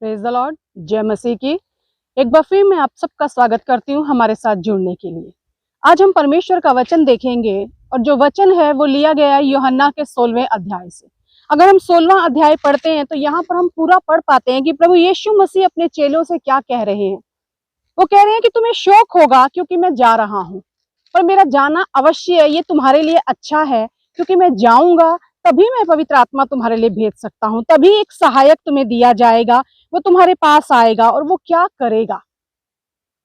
Praise the Lord. जय मसीह की। एक बार फिर मैं आप सबका स्वागत करती हूँ हमारे साथ जुड़ने के लिए। आज हम परमेश्वर का वचन देखेंगे और जो वचन है वो लिया गया है यूहन्ना के 16वें अध्याय से। अगर हम 16वां अध्याय पढ़ते हैं तो यहाँ पर हम पूरा पढ़ पाते हैं कि प्रभु यीशु मसीह अपने चेलों से क्या कह रहे हैं। वो कह रहे हैं कि तुम्हें शौक होगा क्योंकि मैं जा रहा हूँ, और मेरा जाना अवश्य है, ये तुम्हारे लिए अच्छा है, क्योंकि मैं जाऊंगा तभी मैं पवित्र आत्मा तुम्हारे लिए भेज सकता हूँ, तभी एक सहायक तुम्हें दिया जाएगा, वो तुम्हारे पास आएगा और वो क्या करेगा।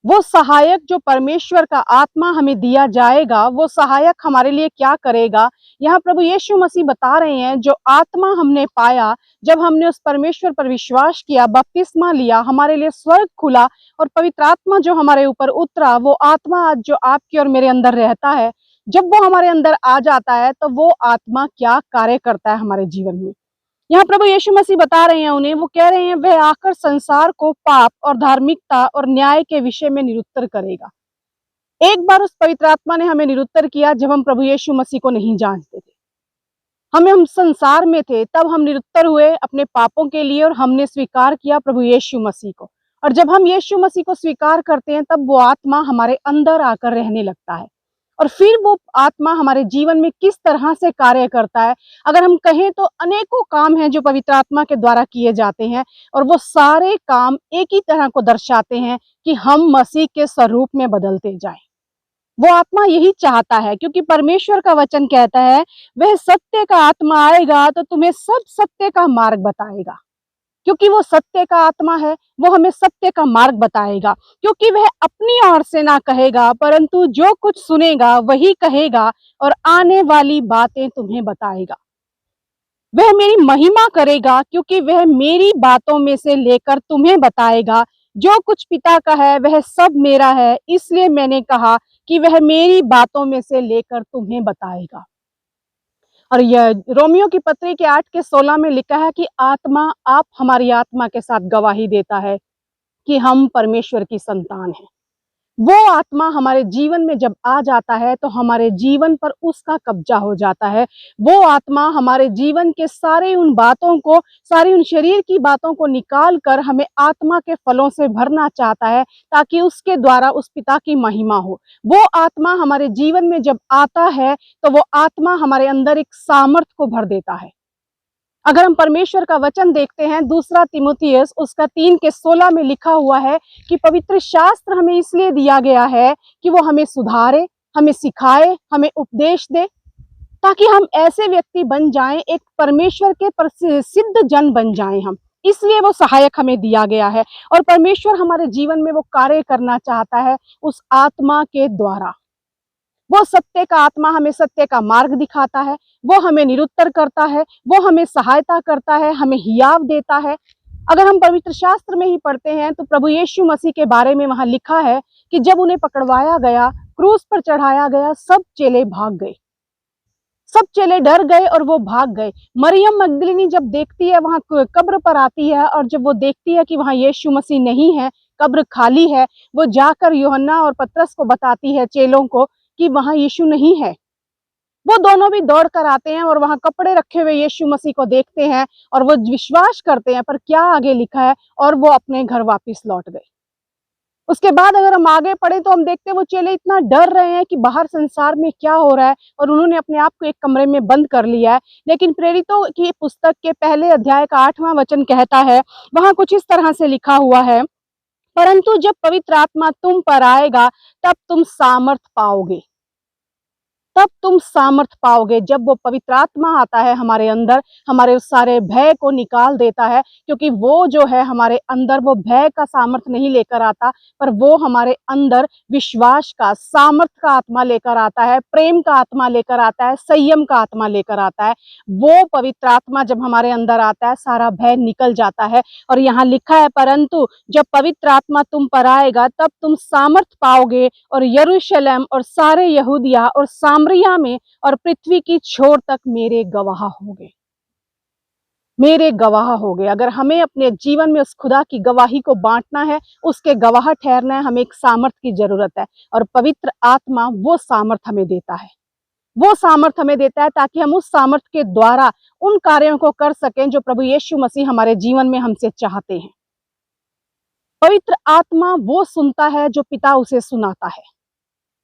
वो सहायक जो परमेश्वर का आत्मा हमें दिया जाएगा, वो सहायक हमारे लिए क्या करेगा। यहाँ प्रभु यीशु मसीह बता रहे हैं जो आत्मा हमने पाया जब हमने उस परमेश्वर पर विश्वास किया, बपतिस्मा लिया, हमारे लिए स्वर्ग खुला और पवित्र आत्मा जो हमारे ऊपर उतरा, वो आत्मा आज जो आपके और मेरे अंदर रहता है, जब वो हमारे अंदर आ जाता है तो वो आत्मा क्या कार्य करता है हमारे जीवन में। यहाँ प्रभु यीशु मसीह बता रहे हैं उन्हें, वो कह रहे हैं वह आकर संसार को पाप और धार्मिकता और न्याय के विषय में निरुत्तर करेगा। एक बार उस पवित्र आत्मा ने हमें निरुत्तर किया जब हम प्रभु यीशु मसीह को नहीं जानते थे, हम संसार में थे, तब हम निरुत्तर हुए अपने पापों के लिए और हमने स्वीकार किया प्रभु यीशु मसीह को। और जब हम यीशु मसीह को स्वीकार करते हैं तब वो आत्मा हमारे अंदर आकर रहने लगता है। और फिर वो आत्मा हमारे जीवन में किस तरह से कार्य करता है, अगर हम कहें तो अनेकों काम हैं जो पवित्र आत्मा के द्वारा किए जाते हैं, और वो सारे काम एक ही तरह को दर्शाते हैं कि हम मसीह के स्वरूप में बदलते जाएं। वो आत्मा यही चाहता है, क्योंकि परमेश्वर का वचन कहता है वह सत्य का आत्मा आएगा तो तुम्हें सब सत्य का मार्ग बताएगा। क्योंकि वो सत्य का आत्मा है, वो हमें सत्य का मार्ग बताएगा, क्योंकि वह अपनी ओर से ना कहेगा परंतु जो कुछ सुनेगा वही कहेगा और आने वाली बातें तुम्हें बताएगा। वह मेरी महिमा करेगा क्योंकि वह मेरी बातों में से लेकर तुम्हें बताएगा। जो कुछ पिता का है वह सब मेरा है, इसलिए मैंने कहा कि वह मेरी बातों में से लेकर तुम्हें बताएगा। और यह रोमियो की पत्री के 8 के 16 में लिखा है कि आत्मा, आप हमारी आत्मा के साथ गवाही देता है कि हम परमेश्वर की संतान हैं। वो आत्मा हमारे जीवन में जब आ जाता है तो हमारे जीवन पर उसका कब्जा हो जाता है। वो आत्मा हमारे जीवन के सारे उन बातों को, सारी उन शरीर की बातों को निकाल कर हमें आत्मा के फलों से भरना चाहता है, ताकि उसके द्वारा उस पिता की महिमा हो। वो आत्मा हमारे जीवन में जब आता है तो वो आत्मा हमारे अंदर एक सामर्थ को भर देता है। अगर हम परमेश्वर का वचन देखते हैं, दूसरा तीमुथियुस उसका 3 के 16 में लिखा हुआ है कि पवित्र शास्त्र हमें इसलिए दिया गया है कि वो हमें सुधारे, हमें सिखाए, हमें उपदेश दे, ताकि हम ऐसे व्यक्ति बन जाएं, एक परमेश्वर के सिद्ध जन बन जाएं हम। इसलिए वो सहायक हमें दिया गया है और परमेश्वर हमारे जीवन में वो कार्य करना चाहता है उस आत्मा के द्वारा। वो सत्य का आत्मा हमें सत्य का मार्ग दिखाता है, वो हमें निरुत्तर करता है, वो हमें सहायता करता है, हमें हियाव देता है। अगर हम पवित्र शास्त्र में ही पढ़ते हैं तो प्रभु यीशु मसीह के बारे में वहां लिखा है कि जब उन्हें पकड़वाया गया, क्रूस पर चढ़ाया गया, सब चेले भाग गए, सब चेले डर गए और वो भाग गए। मरियम मगदलिनी जब देखती है, वहां कब्र पर आती है, और जब वो देखती है कि वहां यीशु मसीह नहीं है, कब्र खाली है, वो जाकर यूहन्ना और पतरस को बताती है, चेलों को, कि वहां यीशु नहीं है। वो दोनों भी दौड़ कर आते हैं और वहां कपड़े रखे हुए यीशु मसीह को देखते हैं और वो विश्वास करते हैं। पर क्या आगे लिखा है, और वो अपने घर वापस लौट गए। उसके बाद अगर हम आगे पढ़े तो हम देखते हैं वो चेले इतना डर रहे हैं कि बाहर संसार में क्या हो रहा है, और उन्होंने अपने आप को एक कमरे में बंद कर लिया है। लेकिन प्रेरितों की पुस्तक के पहले अध्याय का 8वां वचन कहता है, वहां कुछ इस तरह से लिखा हुआ है, परंतु जब पवित्र आत्मा तुम पर आएगा तब तुम सामर्थ पाओगे। तब तुम सामर्थ पाओगे। जब वो पवित्र आत्मा आता है हमारे अंदर, हमारे उस सारे भय को निकाल देता है, क्योंकि वो जो है हमारे अंदर वो भय का सामर्थ नहीं लेकर आता, पर वो हमारे अंदर विश्वास का, सामर्थ का आत्मा लेकर आता है, प्रेम का आत्मा लेकर आता है, संयम का आत्मा लेकर आता है। वो पवित्र आत्मा जब हमारे अंदर आता है, सारा भय निकल जाता है। और यहाँ लिखा है, परंतु जब पवित्र आत्मा तुम पर आएगा तब तुम सामर्थ पाओगे और यरूशलेम और सारे यहूदिया और सामरिया में और पृथ्वी की छोर तक मेरे गवाह होगे। मेरे गवाह होगे। अगर हमें अपने जीवन में उस खुदा की गवाही को बांटना है, उसके गवाह ठहरना है, हमें एक सामर्थ की जरूरत है, और पवित्र आत्मा वो सामर्थ हमें देता है। वो सामर्थ हमें देता है ताकि हम उस सामर्थ के द्वारा उन कार्यों को कर सकें जो प्रभु यीशु मसीह हमारे जीवन में हमसे चाहते हैं। पवित्र आत्मा वो सुनता है जो पिता उसे सुनाता है,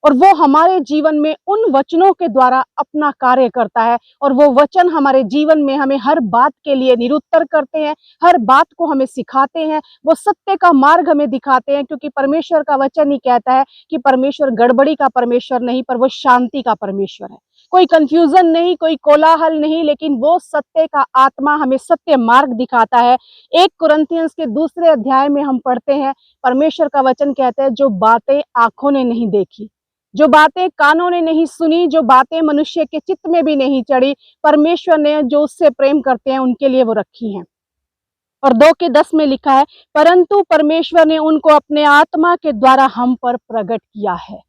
और वो हमारे जीवन में उन वचनों के द्वारा अपना कार्य करता है, और वो वचन हमारे जीवन में हमें हर बात के लिए निरुत्तर करते हैं, हर बात को हमें सिखाते हैं, वो सत्य का मार्ग हमें दिखाते हैं। क्योंकि परमेश्वर का वचन ही कहता है कि परमेश्वर गड़बड़ी का परमेश्वर नहीं, पर वो शांति का परमेश्वर है। कोई कंफ्यूजन नहीं, कोई कोलाहल नहीं, लेकिन वो सत्य का आत्मा हमें सत्य मार्ग दिखाता है। 1 कुरिन्थियंस के 2 अध्याय में हम पढ़ते हैं, परमेश्वर का वचन कहता है, जो बातें आंखों ने नहीं देखी, जो बातें कानों ने नहीं सुनी, जो बातें मनुष्य के चित्त में भी नहीं चढ़ी, परमेश्वर ने जो उससे प्रेम करते हैं उनके लिए वो रखी हैं। और 2:10 में लिखा है, परंतु परमेश्वर ने उनको अपने आत्मा के द्वारा हम पर प्रकट किया है।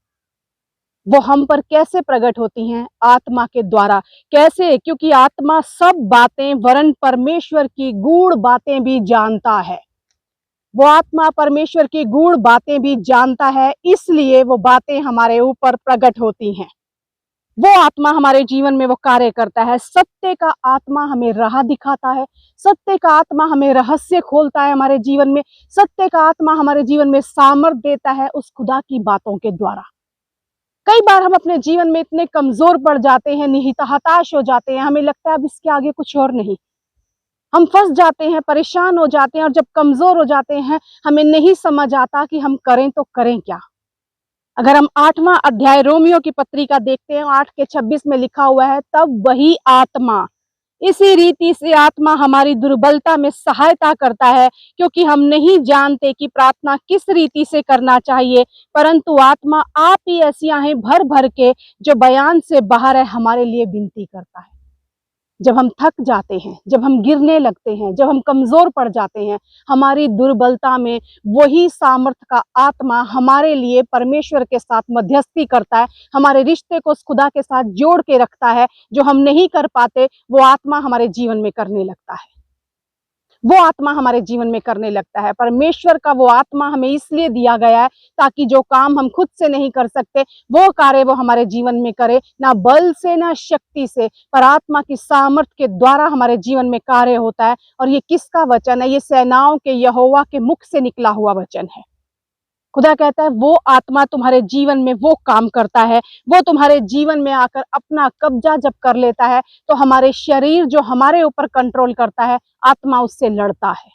वो हम पर कैसे प्रकट होती हैं? आत्मा के द्वारा। कैसे? क्योंकि आत्मा सब बातें वरन परमेश्वर की गूढ़ बातें भी जानता है। वो आत्मा परमेश्वर की गूढ़ बातें भी जानता है, इसलिए वो बातें हमारे ऊपर प्रकट होती हैं। वो आत्मा हमारे जीवन में वो कार्य करता है। सत्य का आत्मा हमें राह दिखाता है, सत्य का आत्मा हमें रहस्य खोलता है हमारे जीवन में, सत्य का आत्मा हमारे जीवन में सामर्थ देता है उस खुदा की बातों के द्वारा। कई बार हम अपने जीवन में इतने कमजोर पड़ जाते हैं, निहित हताश हो जाते हैं, हमें लगता है अब इसके आगे कुछ और नहीं, हम फंस जाते हैं, परेशान हो जाते हैं, और जब कमजोर हो जाते हैं हमें नहीं समझ आता कि हम करें तो करें क्या। अगर हम 8वां अध्याय रोमियो की पत्रिका देखते हैं, 8:26 में लिखा हुआ है, तब वही आत्मा इसी रीति से आत्मा हमारी दुर्बलता में सहायता करता है, क्योंकि हम नहीं जानते कि प्रार्थना किस रीति से करना चाहिए, परंतु आत्मा आप ही ऐसी आहें भर भर के जो बयान से बाहर है हमारे लिए विनती करता है। जब हम थक जाते हैं, जब हम गिरने लगते हैं, जब हम कमजोर पड़ जाते हैं, हमारी दुर्बलता में वही सामर्थ्य का आत्मा हमारे लिए परमेश्वर के साथ मध्यस्थी करता है, हमारे रिश्ते को उस खुदा के साथ जोड़ के रखता है। जो हम नहीं कर पाते वो आत्मा हमारे जीवन में करने लगता है, वो आत्मा हमारे जीवन में करने लगता है। परमेश्वर का वो आत्मा हमें इसलिए दिया गया है ताकि जो काम हम खुद से नहीं कर सकते वो कार्य वो हमारे जीवन में करे, ना बल से ना शक्ति से, पर आत्मा की सामर्थ्य के द्वारा हमारे जीवन में कार्य होता है। और ये किसका वचन है? ये सेनाओं के यहोवा के मुख से निकला हुआ वचन है। खुदा कहता है वो आत्मा तुम्हारे जीवन में वो काम करता है, वो तुम्हारे जीवन में आकर अपना कब्जा जब कर लेता है तो हमारे शरीर जो हमारे ऊपर कंट्रोल करता है, आत्मा उससे लड़ता है,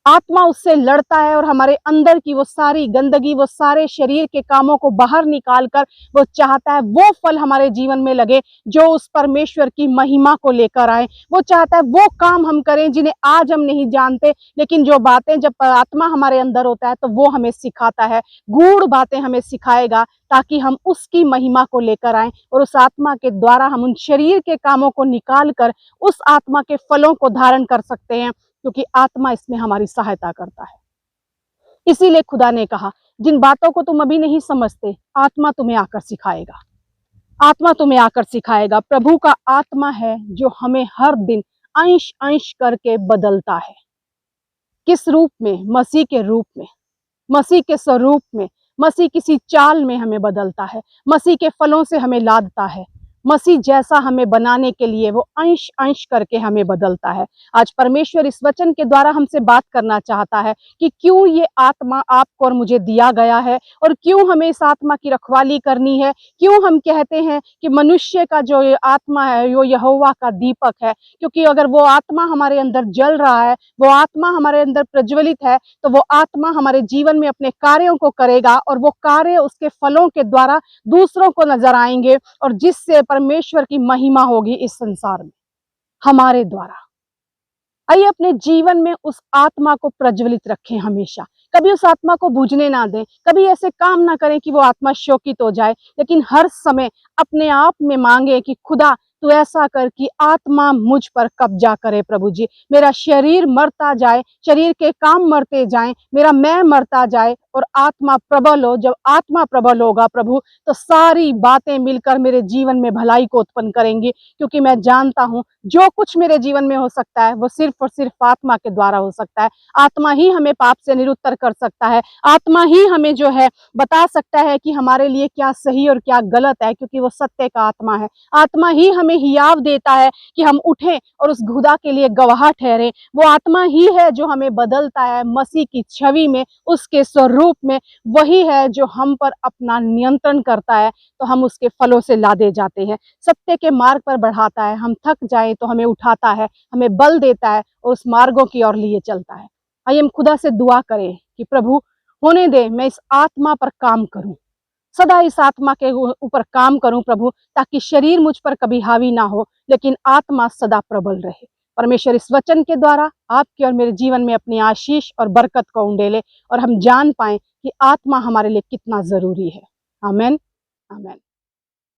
आत्मा उससे लड़ता है, और हमारे अंदर की वो सारी गंदगी, वो सारे शरीर के कामों को बाहर निकाल कर वो चाहता है वो फल हमारे जीवन में लगे जो उस परमेश्वर की महिमा को लेकर आए। वो चाहता है वो काम हम करें जिन्हें आज हम नहीं जानते, लेकिन जो बातें जब आत्मा हमारे अंदर होता है तो वो हमें सिखाता है, गूढ़ बातें हमें सिखाएगा ताकि हम उसकी महिमा को लेकर आए, और उस आत्मा के द्वारा हम उन शरीर के कामों को निकाल कर उस आत्मा के फलों को धारण कर सकते हैं, क्योंकि आत्मा इसमें हमारी सहायता करता है। इसीलिए खुदा ने कहा, जिन बातों को तुम अभी नहीं समझते आत्मा तुम्हें आकर सिखाएगा, आत्मा तुम्हें आकर सिखाएगा। प्रभु का आत्मा है जो हमें हर दिन अंश अंश करके बदलता है। किस रूप में? मसीह के रूप में, मसीह के स्वरूप में, मसीह किसी चाल में हमें बदलता है, मसीह के फलों से हमें लादता है, मसीह जैसा हमें बनाने के लिए वो अंश अंश करके हमें बदलता है। आज परमेश्वर इस वचन के द्वारा हमसे बात करना चाहता है कि क्यों ये आत्मा आपको और मुझे दिया गया है, और क्यों हमें इस आत्मा की रखवाली करनी है। क्यों हम कहते हैं कि मनुष्य का जो आत्मा है वो यहोवा का दीपक है, क्योंकि अगर वो आत्मा हमारे अंदर जल रहा है, वो आत्मा हमारे अंदर प्रज्वलित है, तो वो आत्मा हमारे जीवन में अपने कार्यों को करेगा, और वो कार्य उसके फलों के द्वारा दूसरों को नजर आएंगे, और जिससे परमेश्वर की महिमा होगी इस संसार में हमारे द्वारा। आइए अपने जीवन में उस आत्मा को प्रज्वलित रखें हमेशा, कभी उस आत्मा को बुझने ना दें, कभी ऐसे काम ना करें कि वो आत्मा शोकित हो जाए, लेकिन हर समय अपने आप में मांगे कि खुदा तू ऐसा कर कि आत्मा मुझ पर कब्जा करे। प्रभु जी, मेरा शरीर मरता जाए, शरीर के काम मरते जाएं, मेरा मैं मरता जाए और आत्मा प्रबल हो। जब आत्मा प्रबल होगा प्रभु, तो सारी बातें मिलकर मेरे जीवन में भलाई को उत्पन्न करेंगी, क्योंकि मैं जानता हूं जो कुछ मेरे जीवन में हो सकता है वो सिर्फ और सिर्फ आत्मा के द्वारा हो सकता है। आत्मा ही हमें पाप से निरुत्तर कर सकता है, आत्मा ही हमें जो है बता सकता है कि हमारे लिए क्या सही और क्या गलत है, क्योंकि वो सत्य का आत्मा है। आत्मा ही हमें हमें हियाव देता है कि हम उठें और उस खुदा के लिए गवाह ठहरें। वो आत्मा ही है जो हमें बदलता है मसीह की छवि में, उसके स्वरूप में। वही है जो हम पर अपना नियंत्रण करता है, तो हम उसके फलों से लादे जाते हैं। सत्य के मार्ग पर बढ़ाता है, हम थक जाए तो हमें उठाता है, हमें बल देता है और उस मार्गों की ओर लिए चलता है। आइए हम खुदा से दुआ करें कि प्रभु होने दे मैं इस आत्मा पर काम करूं, सदा इस आत्मा के ऊपर काम करूं प्रभु, ताकि शरीर मुझ पर कभी हावी ना हो, लेकिन आत्मा सदा प्रबल रहे। परमेश्वर इस वचन के द्वारा आपके और मेरे जीवन में अपनी आशीष और बरकत को उंडेले और हम जान पाएं कि आत्मा हमारे लिए कितना जरूरी है। आमेन, आमेन।